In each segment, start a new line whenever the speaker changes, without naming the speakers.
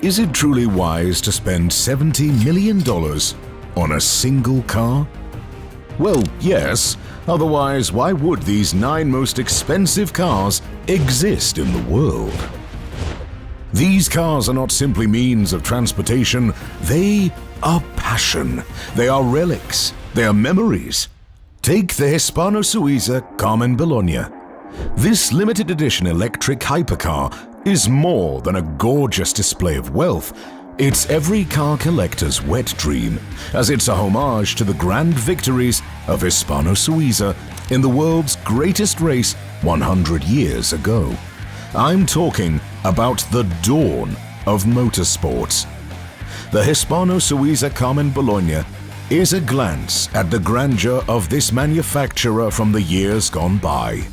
Is it truly wise to spend $70 million on a single car? Well, yes. Otherwise, why would these 9 most expensive cars exist in the world? These cars are not simply means of transportation, they are passion. They are relics. They are memories. Take the Hispano Suiza Carmen Bologna. This limited edition electric hypercar is more than a gorgeous display of wealth. It's every car collector's wet dream, as it's a homage to the grand victories of Hispano Suiza in the world's greatest race 100 years ago. I'm talking about the dawn of motorsports. The Hispano Suiza Carmen Bologna is a glance at the grandeur of this manufacturer from the years gone by.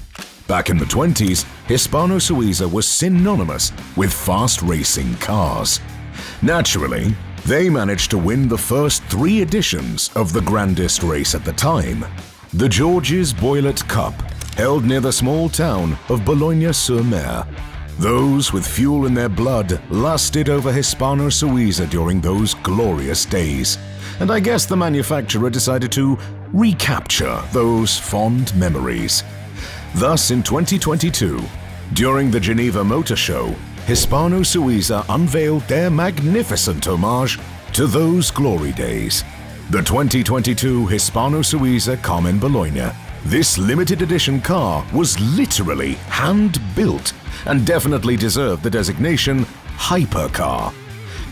Back in the 20s, Hispano Suiza was synonymous with fast racing cars. Naturally, they managed to win the first 3 editions of the grandest race at the time, the Georges Boilot Cup, held near the small town of Boulogne-sur-Mer. Those with fuel in their blood lusted over Hispano Suiza during those glorious days, and I guess the manufacturer decided to recapture those fond memories. Thus, in 2022, during the Geneva Motor Show, Hispano Suiza unveiled their magnificent homage to those glory days. The 2022 Hispano Suiza Carmen Bologna. This limited edition car was literally hand-built and definitely deserved the designation hypercar.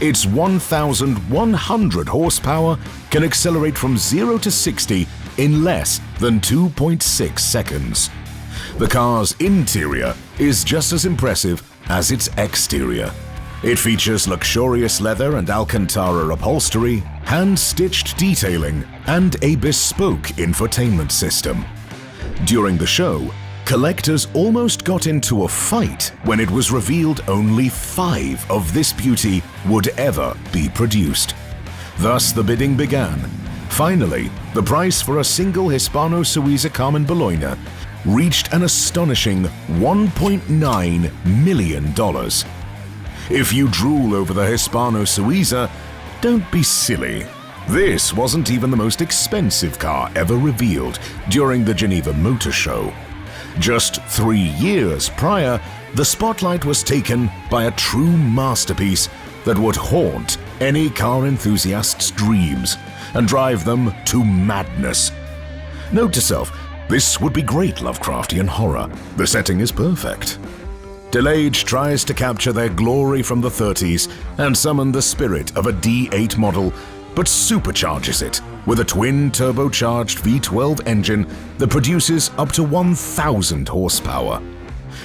Its 1,100 horsepower can accelerate from 0 to 60 in less than 2.6 seconds. The car's interior is just as impressive as its exterior. It features luxurious leather and Alcantara upholstery, hand-stitched detailing, and a bespoke infotainment system. During the show, collectors almost got into a fight when it was revealed only 5 of this beauty would ever be produced. Thus, the bidding began. Finally, the price for a single Hispano Suiza Carmen Bologna reached an astonishing $1.9 million. If you drool over the Hispano Suiza, don't be silly. This wasn't even the most expensive car ever revealed during the Geneva Motor Show. Just 3 years prior, the spotlight was taken by a true masterpiece that would haunt any car enthusiast's dreams and drive them to madness. Note to self, this would be great Lovecraftian horror. The setting is perfect. Delage tries to capture their glory from the 30s and summon the spirit of a D8 model, but supercharges it with a twin turbocharged V12 engine that produces up to 1,000 horsepower.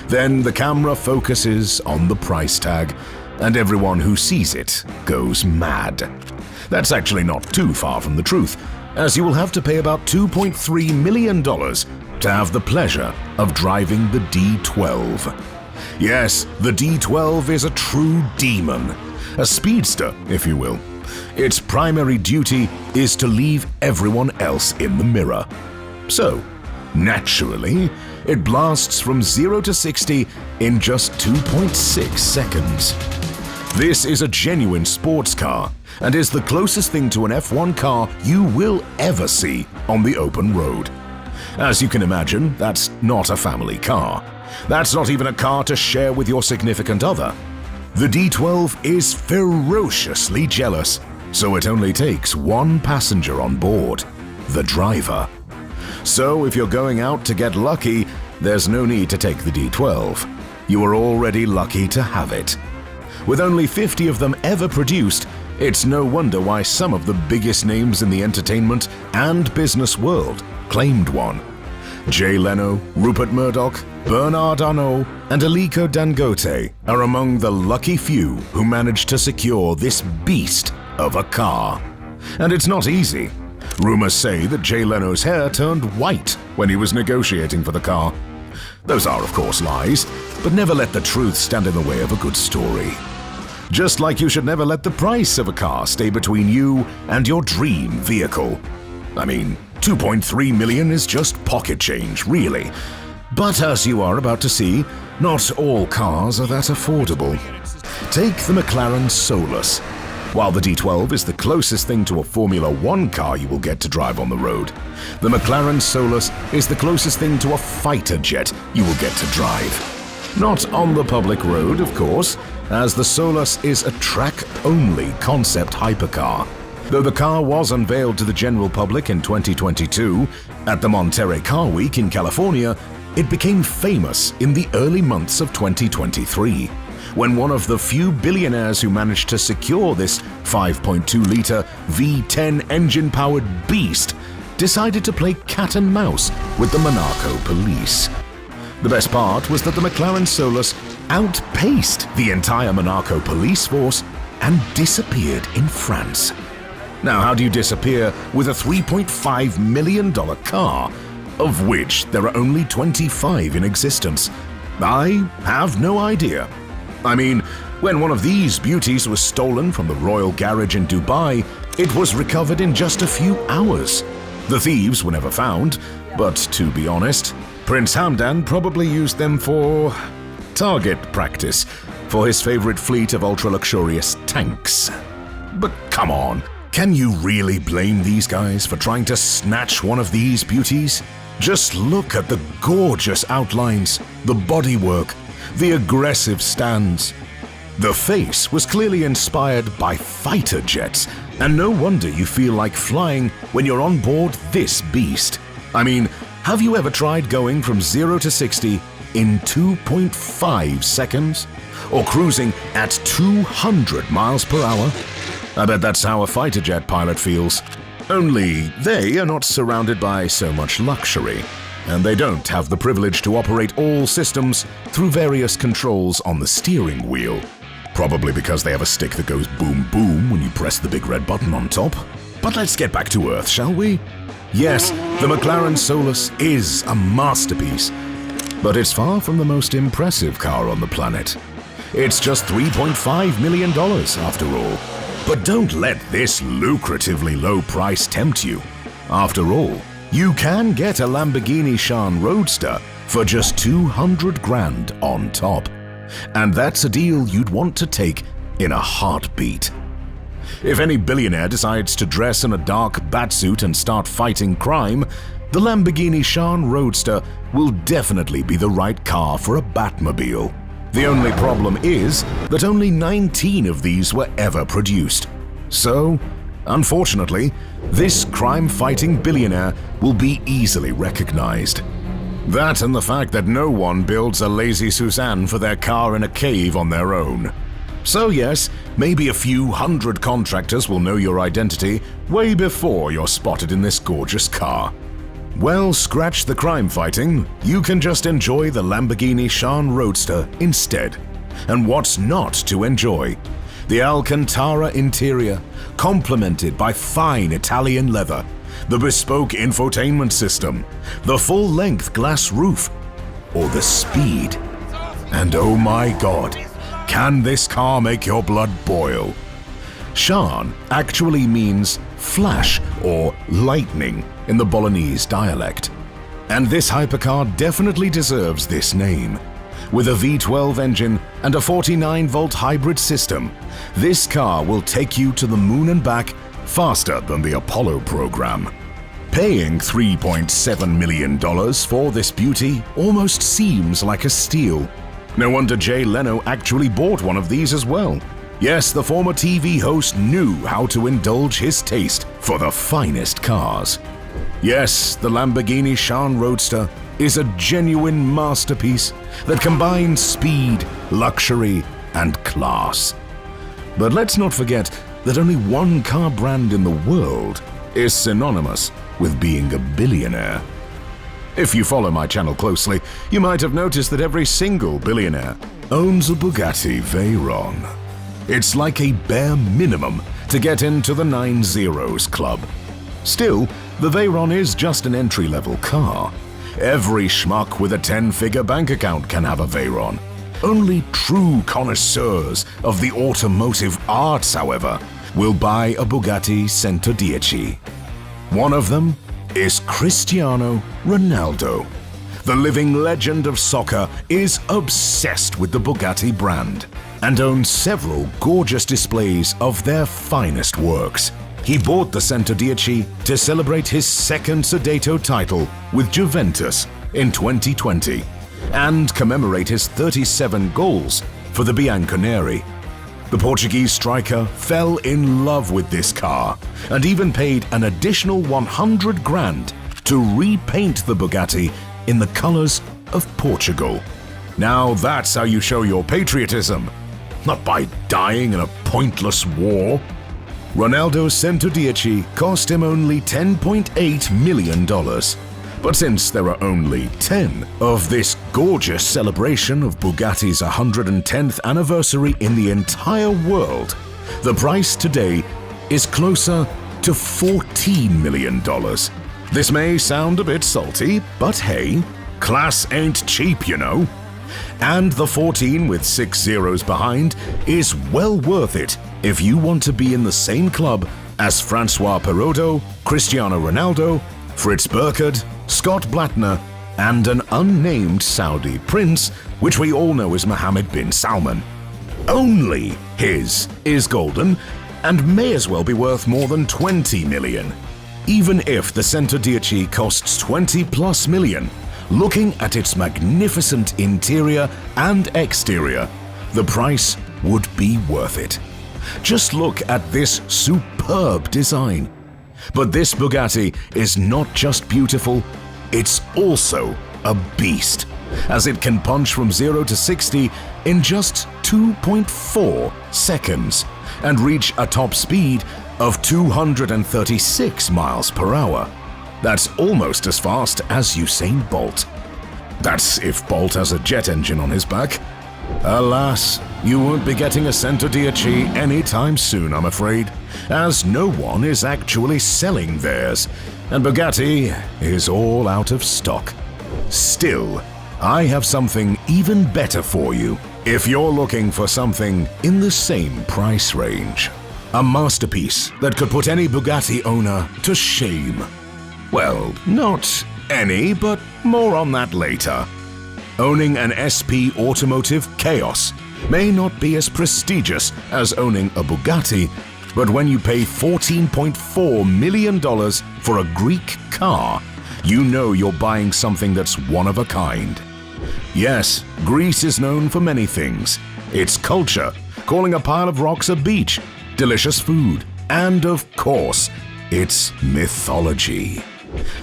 Then the camera focuses on the price tag, and everyone who sees it goes mad. That's actually not too far from the truth, as you will have to pay about $2.3 million to have the pleasure of driving the D12. Yes, the D12 is a true demon, a speedster, if you will. Its primary duty is to leave everyone else in the mirror. So, naturally, it blasts from 0 to 60 in just 2.6 seconds. This is a genuine sports car and is the closest thing to an F1 car you will ever see on the open road. As you can imagine, that's not a family car. That's not even a car to share with your significant other. The D12 is ferociously jealous, so it only takes one passenger on board, the driver. So if you're going out to get lucky, there's no need to take the D12. You are already lucky to have it. With only 50 of them ever produced, it's no wonder why some of the biggest names in the entertainment and business world claimed one. Jay Leno, Rupert Murdoch, Bernard Arnault, and Aliko Dangote are among the lucky few who managed to secure this beast of a car. And it's not easy. Rumors say that Jay Leno's hair turned white when he was negotiating for the car. Those are, of course, lies, but never let the truth stand in the way of a good story. Just like you should never let the price of a car stay between you and your dream vehicle. I mean, $2.3 million is just pocket change, really. But as you are about to see, not all cars are that affordable. Take the McLaren Solus. While the D12 is the closest thing to a Formula One car you will get to drive on the road, the McLaren Solus is the closest thing to a fighter jet you will get to drive. Not on the public road, of course, as the Solus is a track-only concept hypercar. Though the car was unveiled to the general public in 2022 at the Monterey Car Week in California, it became famous in the early months of 2023, when one of the few billionaires who managed to secure this 5.2-liter V10 engine-powered beast decided to play cat and mouse with the Monaco police. The best part was that the McLaren Solus outpaced the entire Monaco police force and disappeared in France. Now, how do you disappear with a $3.5 million car, of which there are only 25 in existence? I have no idea. I mean, when one of these beauties was stolen from the Royal Garage in Dubai, it was recovered in just a few hours. The thieves were never found, but to be honest, Prince Hamdan probably used them for target practice for his favorite fleet of ultra-luxurious tanks. But come on, can you really blame these guys for trying to snatch one of these beauties? Just look at the gorgeous outlines, the bodywork, the aggressive stands. The face was clearly inspired by fighter jets, and no wonder you feel like flying when you're on board this beast. I mean, have you ever tried going from 0 to 60 in 2.5 seconds? Or cruising at 200 miles per hour? I bet that's how a fighter jet pilot feels. Only they are not surrounded by so much luxury, and they don't have the privilege to operate all systems through various controls on the steering wheel. Probably because they have a stick that goes boom boom when you press the big red button on top. But let's get back to Earth, shall we? Yes, the McLaren Solus is a masterpiece, but it's far from the most impressive car on the planet. It's just $3.5 million after all. But don't let this lucratively low price tempt you. After all, you can get a Lamborghini Sián Roadster for just 200 grand on top. And that's a deal you'd want to take in a heartbeat. If any billionaire decides to dress in a dark batsuit and start fighting crime, the Lamborghini Sián Roadster will definitely be the right car for a Batmobile. The only problem is that only 19 of these were ever produced. So, unfortunately, this crime-fighting billionaire will be easily recognized. That and the fact that no one builds a Lazy Susan for their car in a cave on their own. So yes, maybe a few hundred contractors will know your identity way before you're spotted in this gorgeous car. Well, scratch the crime fighting, you can just enjoy the Lamborghini Sián Roadster instead. And what's not to enjoy? The Alcantara interior, complemented by fine Italian leather, the bespoke infotainment system, the full-length glass roof, or the speed. And oh my God, can this car make your blood boil? Sián actually means flash or lightning in the Bolognese dialect. And this hypercar definitely deserves this name. With a V12 engine and a 49-volt hybrid system, this car will take you to the moon and back faster than the Apollo program. Paying $3.7 million for this beauty almost seems like a steal. No wonder Jay Leno actually bought one of these as well. Yes, the former TV host knew how to indulge his taste for the finest cars. Yes, the Lamborghini Sián Roadster is a genuine masterpiece that combines speed, luxury, and class. But let's not forget that only one car brand in the world is synonymous with being a billionaire. If you follow my channel closely, you might have noticed that every single billionaire owns a Bugatti Veyron. It's like a bare minimum to get into the 9 Zeros club. Still, the Veyron is just an entry-level car. Every schmuck with a 10-figure bank account can have a Veyron. Only true connoisseurs of the automotive arts, however, will buy a Bugatti Centodieci. One of them is Cristiano Ronaldo. The living legend of soccer is obsessed with the Bugatti brand. and owns several gorgeous displays of their finest works. He bought the Centodieci to celebrate his second Scudetto title with Juventus in 2020 and commemorate his 37 goals for the Bianconeri. The Portuguese striker fell in love with this car and even paid an additional 100 grand to repaint the Bugatti in the colors of Portugal. Now that's how you show your patriotism, not by dying in a pointless war. Ronaldo's Centodieci cost him only $10.8 million. But since there are only 10 of this gorgeous celebration of Bugatti's 110th anniversary in the entire world, the price today is closer to $14 million. This may sound a bit salty, but hey, class ain't cheap, you know. And the 14 with 6 zeros behind is well worth it if you want to be in the same club as Francois Perraudot, Cristiano Ronaldo, Fritz Burkhardt, Scott Blattner, and an unnamed Saudi prince, which we all know as Mohammed bin Salman. Only his is golden and may as well be worth more than 20 million. Even if the Centodieci costs 20+ million, looking at its magnificent interior and exterior, the price would be worth it. Just look at this superb design. But this Bugatti is not just beautiful, it's also a beast, as it can punch from 0 to 60 in just 2.4 seconds and reach a top speed of 236 miles per hour. That's almost as fast as Usain Bolt. That's if Bolt has a jet engine on his back. Alas, you won't be getting a Centodieci anytime soon, I'm afraid, as no one is actually selling theirs, and Bugatti is all out of stock. Still, I have something even better for you if you're looking for something in the same price range. A masterpiece that could put any Bugatti owner to shame. Well, not any, but more on that later. Owning an SP Automotive Chaos may not be as prestigious as owning a Bugatti, but when you pay $14.4 million for a Greek car, you know you're buying something that's one of a kind. Yes, Greece is known for many things. Its culture, calling a pile of rocks a beach, delicious food, and of course, its mythology.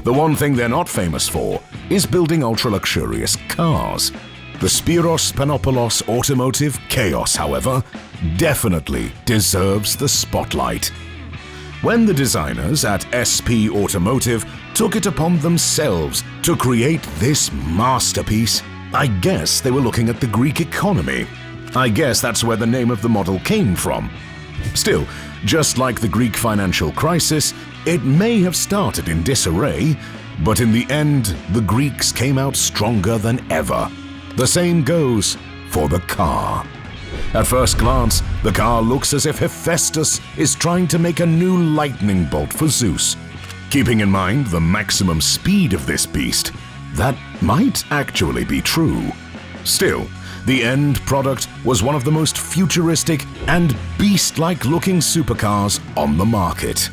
The one thing they're not famous for is building ultra-luxurious cars. The Spiros Panopoulos Automotive Chaos, however, definitely deserves the spotlight. When the designers at SP Automotive took it upon themselves to create this masterpiece, I guess they were looking at the Greek economy. I guess that's where the name of the model came from. Still, just like the Greek financial crisis, it may have started in disarray, but in the end, the Greeks came out stronger than ever. The same goes for the car. At first glance, the car looks as if Hephaestus is trying to make a new lightning bolt for Zeus. Keeping in mind the maximum speed of this beast, that might actually be true. Still, the end product was one of the most futuristic and beast-like looking supercars on the market.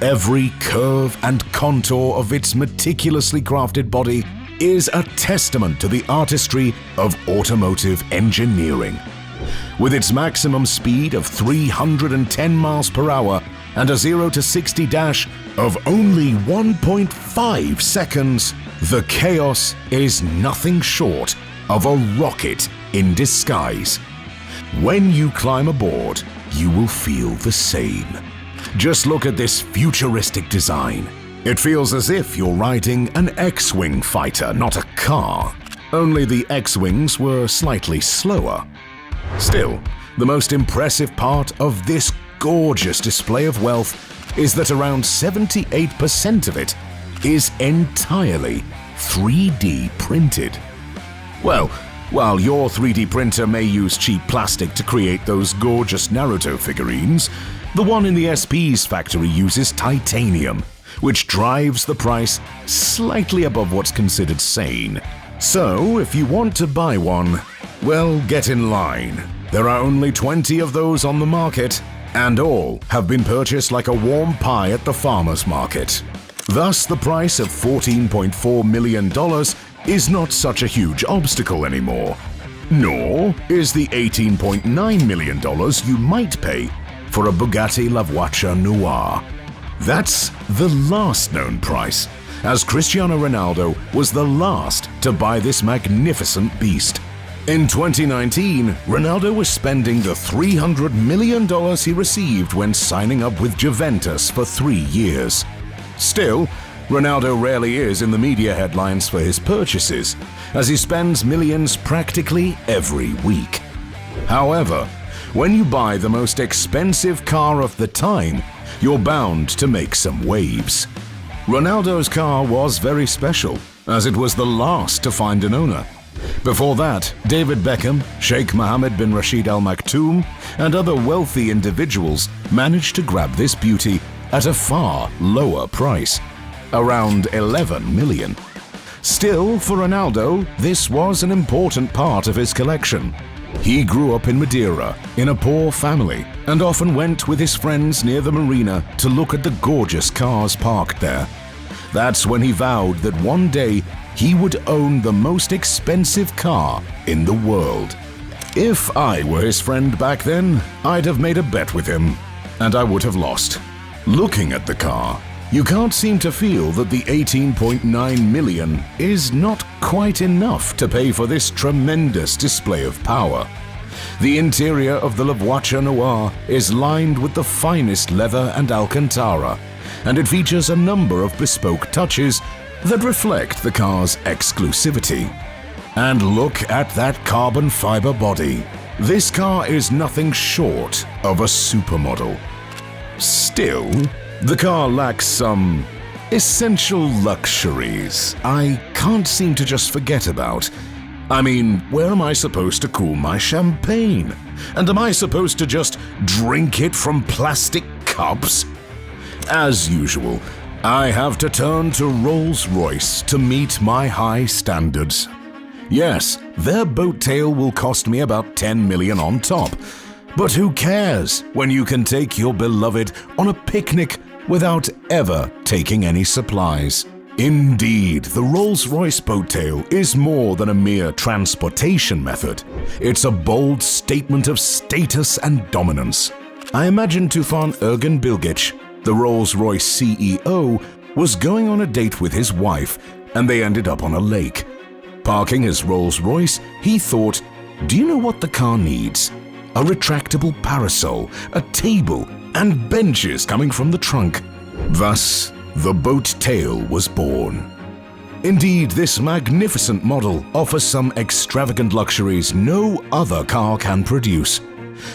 Every curve and contour of its meticulously crafted body is a testament to the artistry of automotive engineering. With its maximum speed of 310 miles per hour and a 0 to 60 dash of only 1.5 seconds, the Chaos is nothing short of a rocket in disguise. When you climb aboard, you will feel the same. Just look at this futuristic design. It feels as if you're riding an X-Wing fighter, not a car. Only the X-Wings were slightly slower. Still, the most impressive part of this gorgeous display of wealth is that around 78% of it is entirely 3D printed. Well, while your 3D printer may use cheap plastic to create those gorgeous Naruto figurines, the one in the SP's factory uses titanium, which drives the price slightly above what's considered sane. So, if you want to buy one, well, get in line. there are only 20 of those on the market, and all have been purchased like a warm pie at the farmer's market. Thus, the price of $14.4 million is not such a huge obstacle anymore. Nor is the $18.9 million you might pay for a Bugatti La Voiture Noire. That's the last known price, as Cristiano Ronaldo was the last to buy this magnificent beast. In 2019, Ronaldo was spending the $300 million he received when signing up with Juventus for 3 years. Still, Ronaldo rarely is in the media headlines for his purchases, as he spends millions practically every week. However, when you buy the most expensive car of the time, you're bound to make some waves. Ronaldo's car was very special, as it was the last to find an owner. Before that, David Beckham, Sheikh Mohammed bin Rashid Al Maktoum, and other wealthy individuals managed to grab this beauty at a far lower price, around $11 million. Still, for Ronaldo, this was an important part of his collection. He grew up in Madeira, in a poor family, and often went with his friends near the marina to look at the gorgeous cars parked there. That's when he vowed that one day he would own the most expensive car in the world. If I were his friend back then, I'd have made a bet with him, and I would have lost. Looking at the car, you can't seem to feel that the $18.9 million is not quite enough to pay for this tremendous display of power. The interior of the La Voiture Noire is lined with the finest leather and Alcantara, and it features a number of bespoke touches that reflect the car's exclusivity. And look at that carbon fiber body. This car is nothing short of a supermodel. Still, the car lacks some essential luxuries I can't seem to just forget about. I mean, where am I supposed to cool my champagne? And am I supposed to just drink it from plastic cups? As usual, I have to turn to Rolls-Royce to meet my high standards. Yes, their boat tail will cost me about $10 million on top, but who cares when you can take your beloved on a picnic without ever taking any supplies? Indeed, the Rolls-Royce boat tail is more than a mere transportation method. It's a bold statement of status and dominance. I imagine Tufan Ergin Bilgic, the Rolls-Royce CEO, was going on a date with his wife, and they ended up on a lake. Parking his Rolls-Royce, he thought, do you know what the car needs? A retractable parasol, a table, and benches coming from the trunk. Thus, the boat tail was born. Indeed, this magnificent model offers some extravagant luxuries no other car can produce.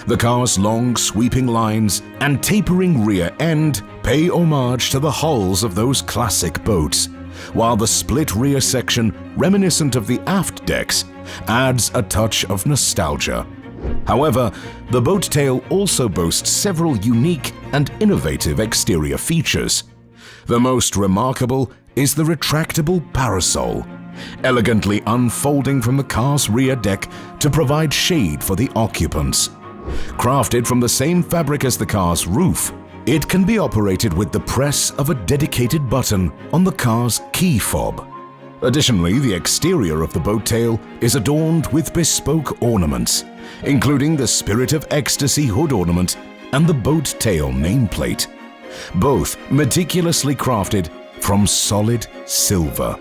The car's long, sweeping lines and tapering rear end pay homage to the hulls of those classic boats, while the split rear section, reminiscent of the aft decks, adds a touch of nostalgia. However, the boat tail also boasts several unique and innovative exterior features. The most remarkable is the retractable parasol, elegantly unfolding from the car's rear deck to provide shade for the occupants. Crafted from the same fabric as the car's roof, it can be operated with the press of a dedicated button on the car's key fob. Additionally, the exterior of the boat tail is adorned with bespoke ornaments, including the Spirit of Ecstasy hood ornament and the boat tail nameplate, both meticulously crafted from solid silver.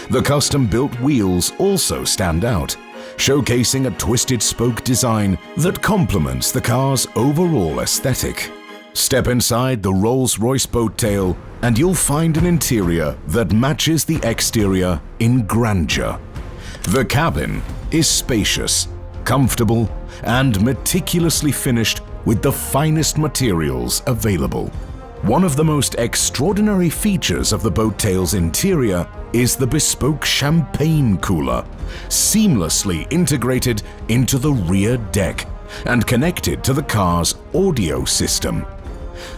The custom-built wheels also stand out, showcasing a twisted spoke design that complements the car's overall aesthetic. Step inside the Rolls-Royce boat tail and you'll find an interior that matches the exterior in grandeur. The cabin is spacious, comfortable, and meticulously finished with the finest materials available. One of the most extraordinary features of the boat tail's interior is the bespoke champagne cooler, seamlessly integrated into the rear deck and connected to the car's audio system.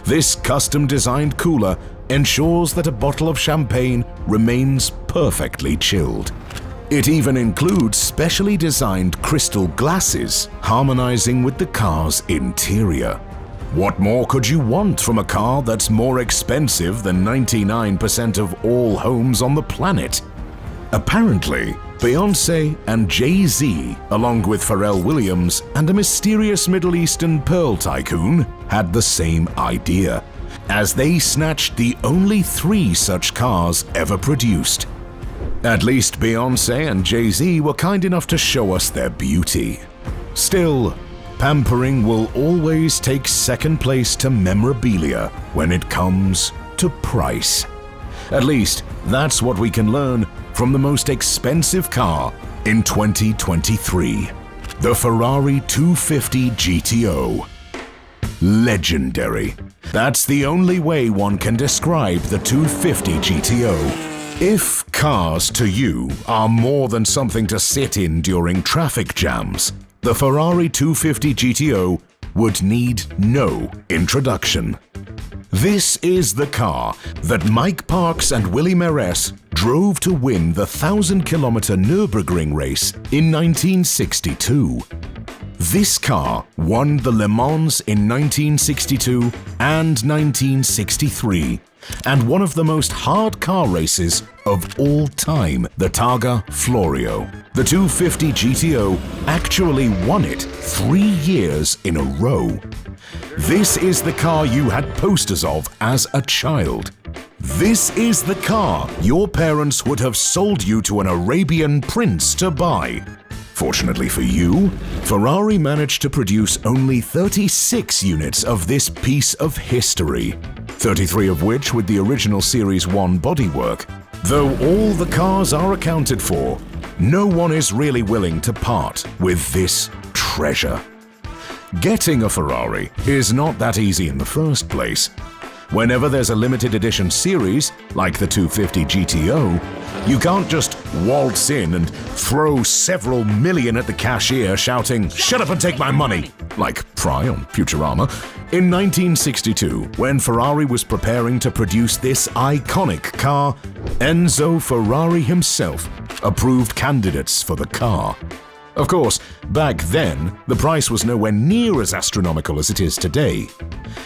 This custom-designed cooler ensures that a bottle of champagne remains perfectly chilled. It even includes specially designed crystal glasses, harmonizing with the car's interior. What more could you want from a car that's more expensive than 99% of all homes on the planet? Apparently, Beyoncé and Jay-Z, along with Pharrell Williams and a mysterious Middle Eastern pearl tycoon, had the same idea, as they snatched the only 3 such cars ever produced. At least Beyoncé and Jay-Z were kind enough to show us their beauty. Still, pampering will always take second place to memorabilia when it comes to price. At least, that's what we can learn from the most expensive car in 2023, the Ferrari 250 GTO. Legendary. That's the only way one can describe the 250 GTO. If cars to you are more than something to sit in during traffic jams, the Ferrari 250 GTO would need no introduction. This is the car that Mike Parkes and Willie Maires drove to win the 1,000-kilometer Nürburgring race in 1962. This car won the Le Mans in 1962 and 1963, and one of the most hard car races of all time, the Targa Florio. The 250 GTO actually won it 3 years in a row. This is the car you had posters of as a child. This is the car your parents would have sold you to an Arabian prince to buy. Fortunately for you, Ferrari managed to produce only 36 units of this piece of history, 33 of which with the original Series 1 bodywork. Though all the cars are accounted for, no one is really willing to part with this treasure. Getting a Ferrari is not that easy in the first place. Whenever there's a limited edition series, like the 250 GTO, you can't just waltz in and throw several million at the cashier shouting, "Shut up and take my money!" like Fry on Futurama. In 1962, when Ferrari was preparing to produce this iconic car, Enzo Ferrari himself approved candidates for the car. Of course, back then, the price was nowhere near as astronomical as it is today.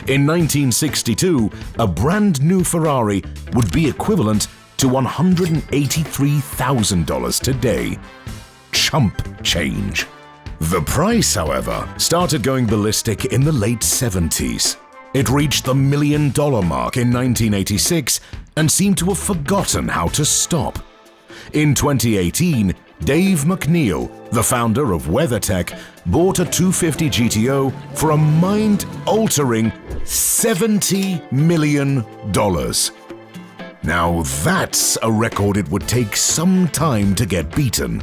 In 1962, a brand new Ferrari would be equivalent to $183,000 today. Chump change. The price, however, started going ballistic in the late 70s. It reached the $1 million mark in 1986 and seemed to have forgotten how to stop. In 2018, Dave McNeil, the founder of WeatherTech, bought a 250 GTO for a mind-altering $70 million. Now that's a record it would take some time to get beaten.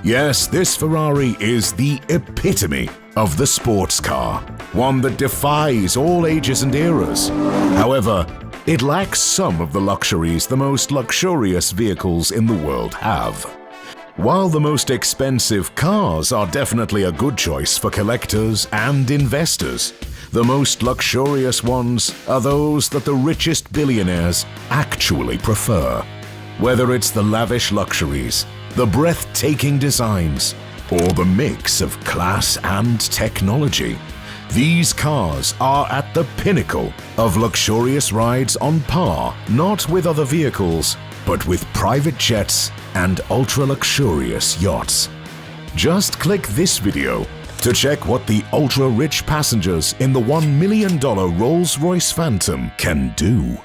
Yes, this Ferrari is the epitome of the sports car, one that defies all ages and eras. However, it lacks some of the luxuries the most luxurious vehicles in the world have. While the most expensive cars are definitely a good choice for collectors and investors, the most luxurious ones are those that the richest billionaires actually prefer. Whether it's the lavish luxuries, the breathtaking designs, or the mix of class and technology, these cars are at the pinnacle of luxurious rides on par not with other vehicles, but with private jets and ultra-luxurious yachts. Just click this video to check what the ultra-rich passengers in the $1 million Rolls-Royce Phantom can do.